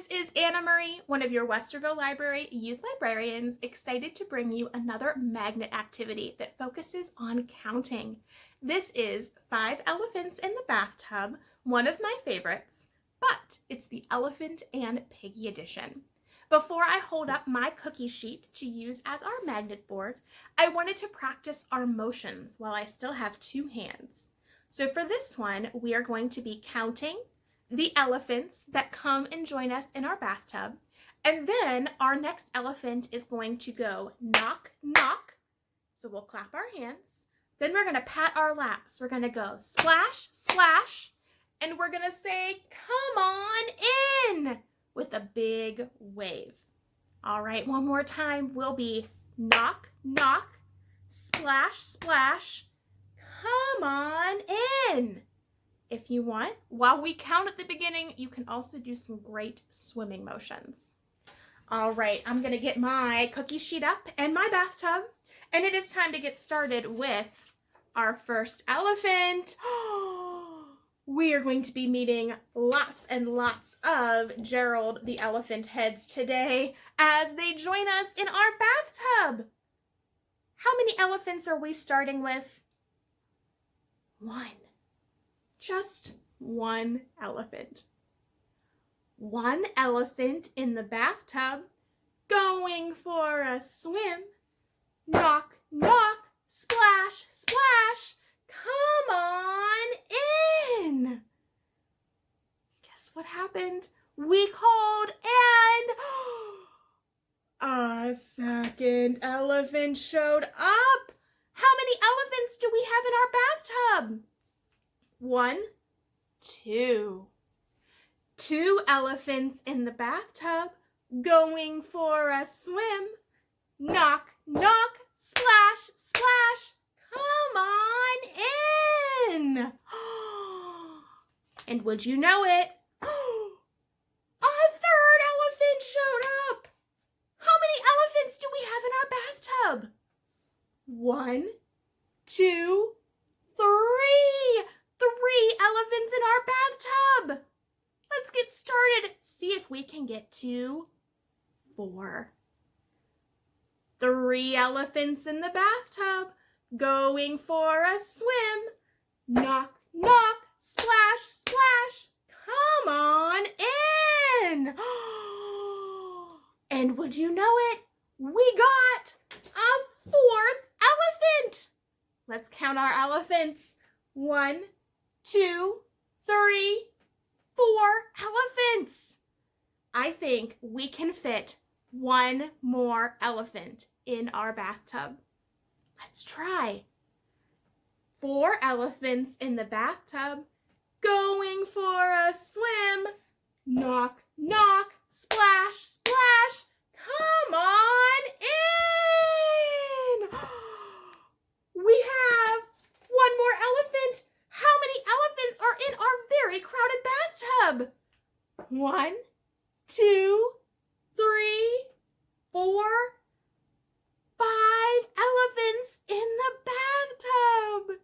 This is Annamarie, one of your Westerville Library youth librarians, excited to bring you another magnet activity that focuses on counting. This is 5 Elephants in the Bathtub, one of my favorites, but it's the Elephant and Piggie edition. Before I hold up my cookie sheet to use as our magnet board, I wanted to practice our motions while I still have 2 hands. So for this one, we are going to be counting the elephants that come and join us in our bathtub. And then our next elephant is going to go knock, knock. So we'll clap our hands. Then we're going to pat our laps. We're going to go splash, splash. And we're going to say, come on in, with a big wave. All right, one more time. We'll be knock, knock, splash, splash. Come on in. If you want, while we count at the beginning, you can also do some great swimming motions. All right, I'm gonna get my cookie sheet up and my bathtub, and it is time to get started with our first elephant. We are going to be meeting lots and lots of Gerald the elephant heads today as they join us in our bathtub. How many elephants are we starting with? 1. Just 1 elephant. 1 elephant in the bathtub, going for a swim. Knock, knock, splash, splash. Come on in. Guess what happened? We called and a second elephant showed up. How many elephants do we have in our bathtub? 1, 2. 2 elephants in the bathtub, going for a swim. Knock, knock, splash, splash. Come on in. And would you know it? A 3rd elephant showed up. How many elephants do we have in our bathtub? 1, 2, 3. 3 elephants in our bathtub. Let's get started. See if we can get to 4. 3 elephants in the bathtub, going for a swim. Knock, knock, splash, splash. Come on in. And would you know it? We got a 4th elephant. Let's count our elephants. 1, 2, 3, 4 elephants. I think we can fit 1 more elephant in our bathtub. Let's try. 4 elephants in the bathtub, going for a swim. Knock, knock, splash, splash. Come on in. We have 1 more elephant. How many elephants are in our very crowded bathtub? 1, 2, 3, 4, 5 elephants in the bathtub.